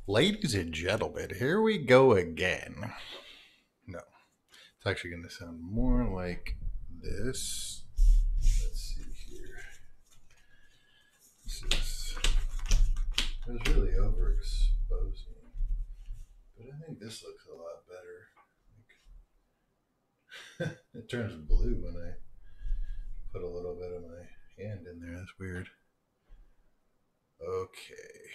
Ladies and gentlemen, here we go again. No, it's actually going to sound more like this. Let's see here. It was really overexposing, but I think this looks a lot better. It turns blue when I put a little bit of my hand in there. That's weird. Okay.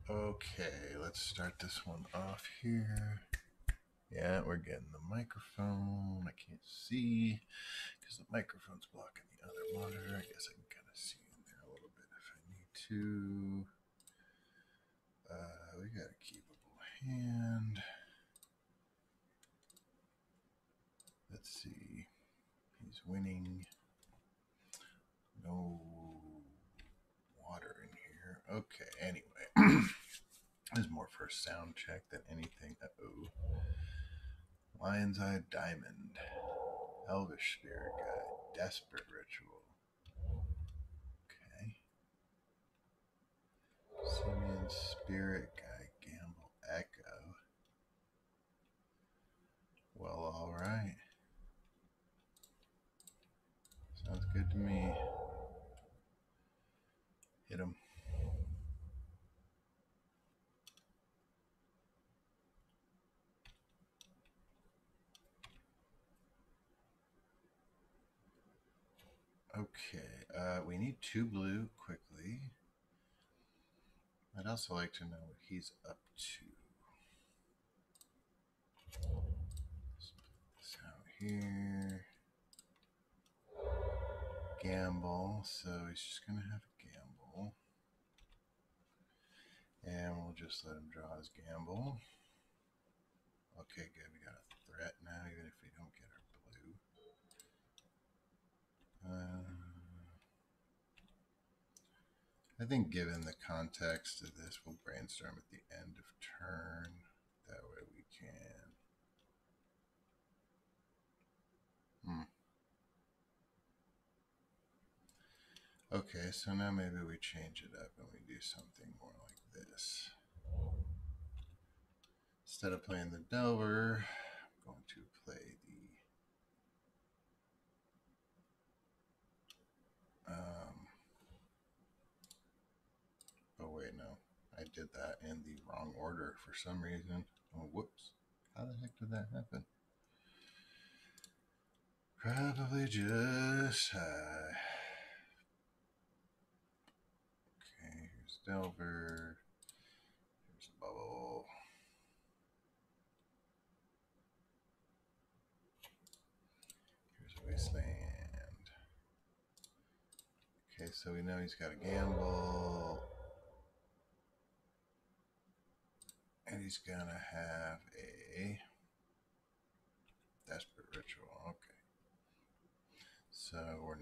Okay, let's start this one off here. Yeah, we're getting the microphone. I can't see because the microphone's blocking the other monitor. I guess I can kind of see in there a little bit if I need to. We got a keepable hand. Let's see. He's winning. No water in here. Okay, anyway. This is more for a sound check than anything. Uh-oh. Lion's Eye Diamond. Elvish Spirit Guide. Desperate Ritual. Okay. Simeon Spirit Guide. Gamble Echo. Well, alright. Sounds good to me. Hit him. Okay, we need 2 blue quickly. I'd also like to know what he's up to. Let's put this out here. Gamble, so he's just gonna have a gamble. And we'll just let him draw his gamble. Okay, good, we got a threat now, even if we don't get our blue. I think given the context of this, we'll brainstorm at the end of turn. That way we can. Okay, so now maybe we change it up and we do something more like this. Instead of playing the Delver, I'm going to play the... oh wait, no. I did that in the wrong order for some reason. Oh, whoops. How the heck did that happen? Probably just... okay, here's Delver. Here's Bubble. Here's Wasteland. Okay, so we know he's got a gamble. And he's gonna have a Desperate Ritual. Okay. So we're...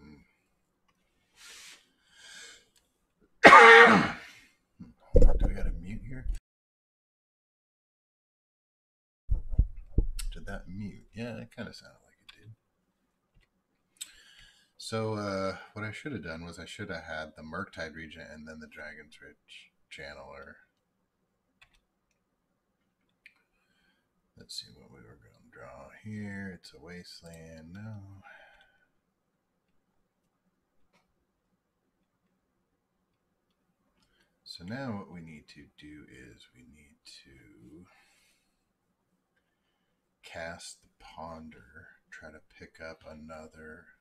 do we got a mute here? Did that mute? Yeah, it kind of sounded like it did. So what I should have done was I should have had the Murktide Regent and then the Dragon's Ridge Channeler. Let's see what we were going to draw here. It's a Wasteland. No. So now what we need to do is we need to cast the Ponder, try to pick up another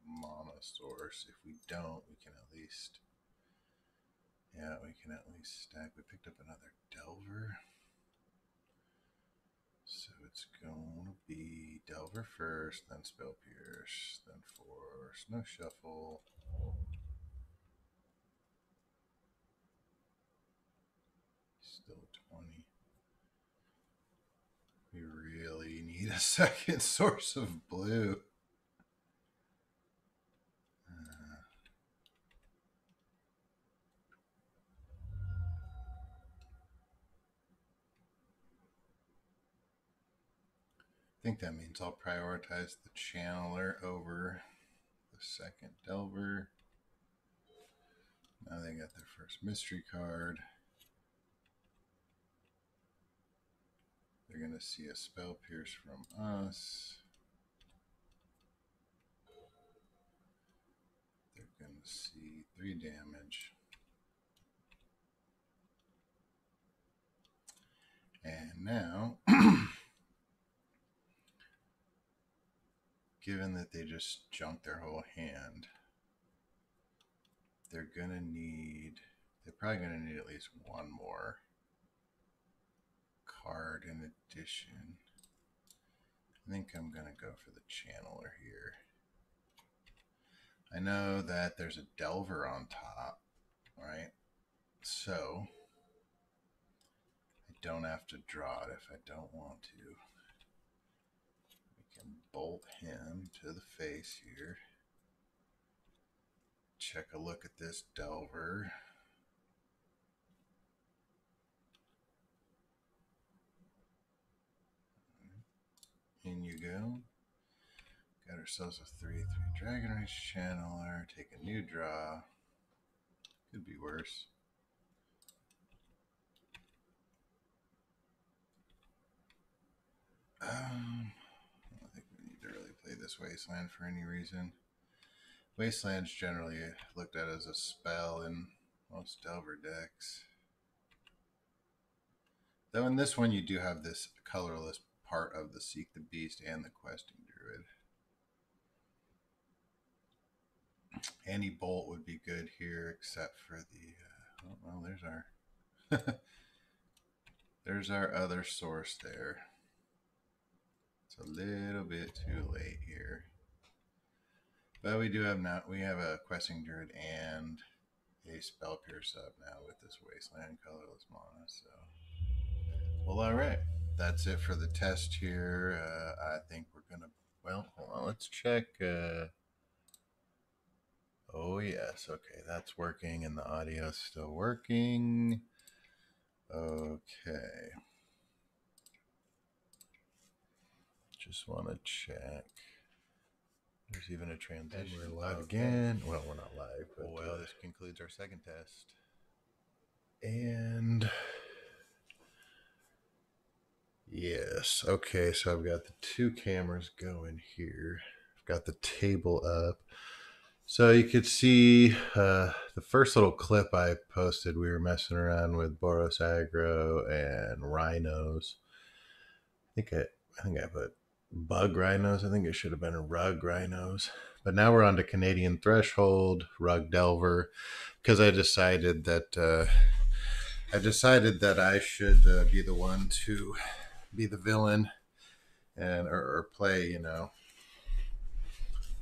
mana source. If we don't, we can at least... yeah, we can at least stack. We picked up another Delver. So it's going to be Delver first, then Spell Pierce, then Force, no Shuffle. Still 20. We really need a second source of blue. I think that means I'll prioritize the Channeler over the second Delver. Now they got their first mystery card. They're going to see a spell pierce from us. They're going to see 3 damage. And now, given that they just junked their whole hand, they're probably going to need at least one more card in addition. I think I'm going to go for the channeler here. I know that there's a Delver on top, right? So I don't have to draw it if I don't want to. We can bolt him to the face here. Check a look at this Delver. In you go. Got ourselves a 3/3 Dragon Race Channeler. Take a new draw. Could be worse. I don't think we need to really play this Wasteland for any reason. Wasteland's generally looked at as a spell in most Delver decks. Though in this one you do have this colorless part of the Seek the Beast and the Questing Druid. Any bolt would be good here, except for the oh well, there's our there's our other source there. It's a little bit too late here, but we do have a Questing Druid and a Spell Pierce up now with this Wasteland colorless mana. So, well, all right, that's it for the test here. I think we're gonna. Well, hold on, let's check. Oh yes, okay, that's working, and the audio's still working. Okay. Just want to check. There's even a transition. And we're live again. Well, we're not live, but well, this concludes our second test. And yes, okay, so I've got the 2 cameras going here. I've got the table up. So you could see the first little clip I posted, we were messing around with Boros Aggro and Rhinos. I think I put Bug Rhinos. I think it should have been Rug Rhinos. But now we're on to Canadian Threshold, Rug Delver, because I decided that I should be the one to be the villain and or play, you know,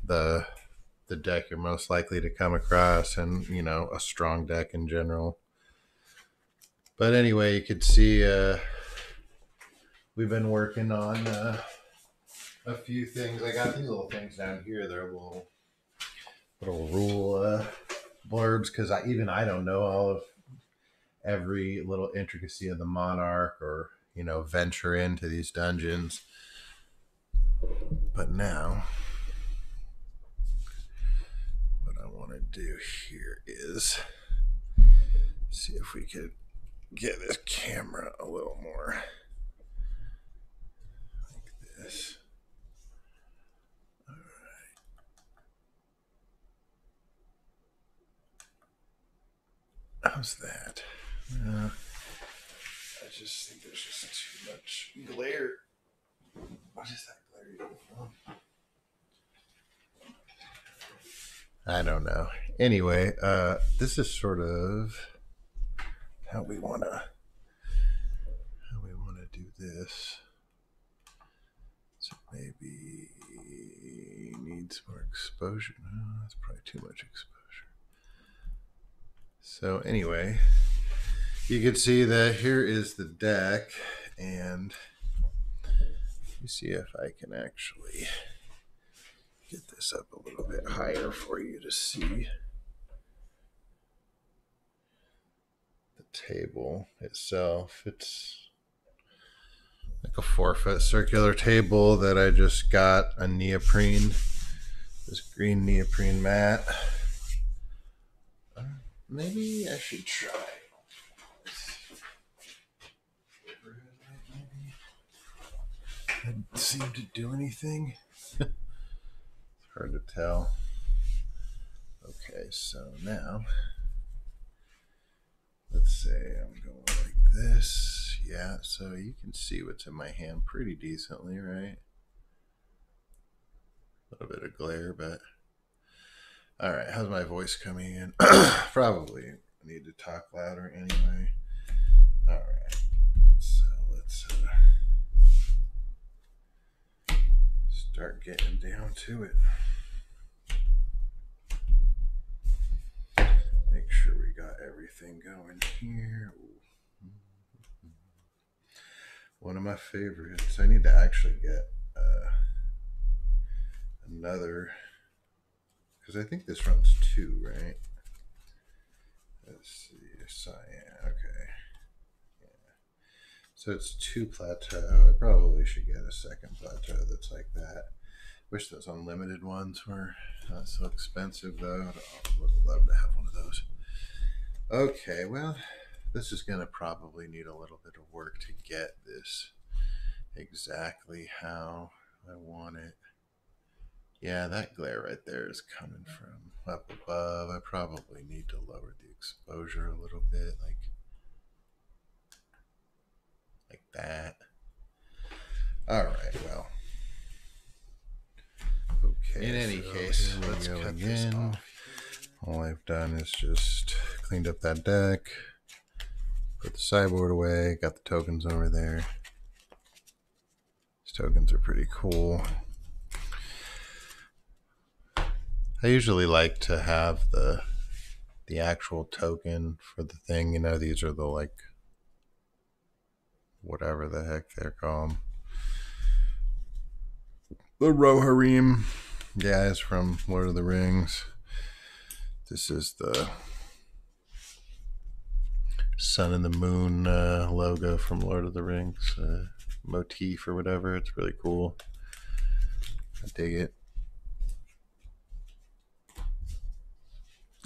the deck you're most likely to come across, and you know, a strong deck in general. But anyway, you could see we've been working on a few things. I got these little things down here. They're little rule blurbs, because I don't know all of every little intricacy of the Monarch, or you know, venture into these dungeons. But now to do here is see if we could get this camera a little more like this. All right. How's that? I just think there's just too much glare. What is that glare even from? I don't know. Anyway, this is sort of how we want to do this. So maybe needs more exposure. No, that's probably too much exposure. So anyway, you can see that here is the deck, and let me see if I can actually get this up a little bit higher for you to see the table itself. It's like a 4-foot circular table that I just got a neoprene, this green neoprene mat. Maybe I should try. Didn't seem to do anything. It's hard to tell. Okay, so now let's say I'm going like this. Yeah, so you can see what's in my hand pretty decently, right? A little bit of glare, but all right. How's my voice coming in? Probably need to talk louder anyway. All right, so let's start getting down to it. Make sure we got everything going here. One of my favorites. I need to actually get another, because I think this runs 2, right? Let's see, cyan. Okay. Yeah. So it's 2 plateau. I probably should get a second plateau that's like that. Wish those unlimited ones were not so expensive, though. I would love to have one of those. Okay, well, this is going to probably need a little bit of work to get this exactly how I want it. Yeah, that glare right there is coming from up above. I probably need to lower the exposure a little bit, like that. All right, well. Okay. In any case, let's cut this off. All I've done is just cleaned up that deck, put the sideboard away, got the tokens over there. These tokens are pretty cool. I usually like to have the actual token for the thing. You know, these are the like whatever the heck they're called. The Rohirrim guys from Lord of the Rings. This is the Sun and the Moon logo from Lord of the Rings motif or whatever. It's really cool. I dig it.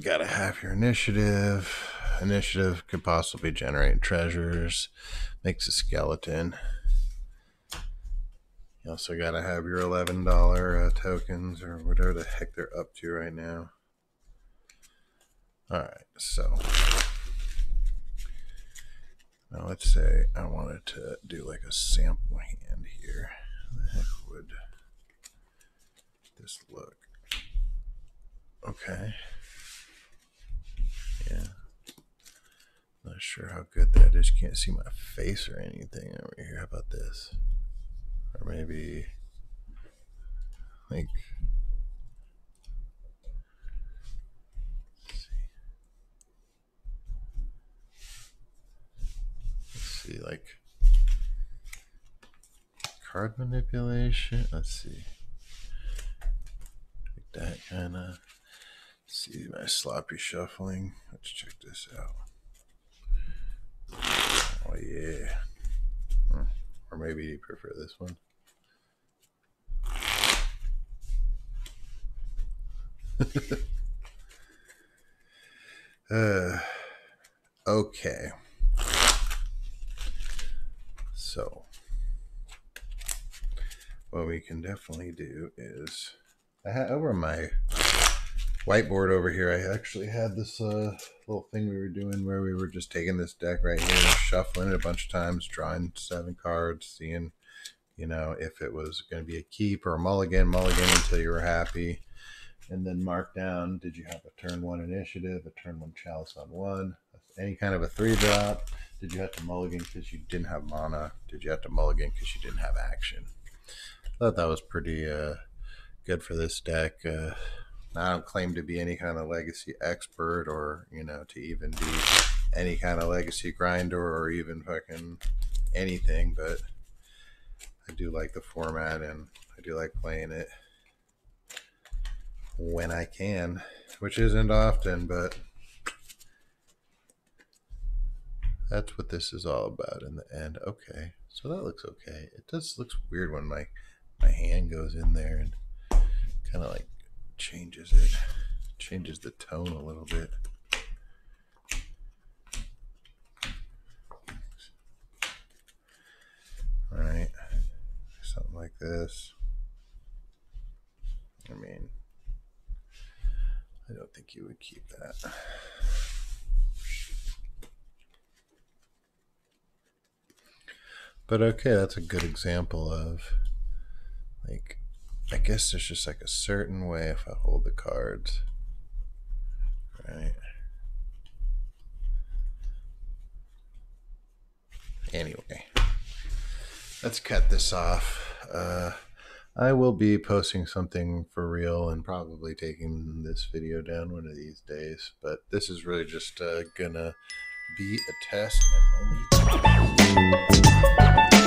Gotta have your initiative. Initiative could possibly generate treasures. Makes a skeleton. You also gotta have your $11 tokens or whatever the heck they're up to right now. Alright, so now let's say I wanted to do like a sample hand here. How the heck would this look? Okay. Yeah. Not sure how good that is. Can't see my face or anything over here. How about this? Or maybe like, let's see, like card manipulation. Let's see, like that kind of. See my sloppy shuffling. Let's check this out. Oh yeah. Or maybe you prefer this one. Okay. So what we can definitely do is over my whiteboard over here, I actually had this little thing we were doing where we were just taking this deck right here, shuffling it a bunch of times, drawing 7 cards, seeing, you know, if it was going to be a keep or a mulligan until you were happy, and then mark down, did you have a turn 1 initiative, a turn 1 chalice on 1, any kind of a 3-drop, did you have to mulligan because you didn't have mana, did you have to mulligan because you didn't have action. I thought that was pretty good for this deck. I don't claim to be any kind of legacy expert or, you know, to even be any kind of legacy grinder or even fucking anything, but I do like the format and I do like playing it when I can, which isn't often, but that's what this is all about in the end. Okay, so that looks okay. It just looks weird when my hand goes in there and kind of like changes the tone a little bit. this. I mean, I don't think you would keep that. But okay, that's a good example of, like, I guess there's just like a certain way if I hold the cards, right? Anyway, let's cut this off. I will be posting something for real and probably taking this video down one of these days, but this is really just gonna be a test and only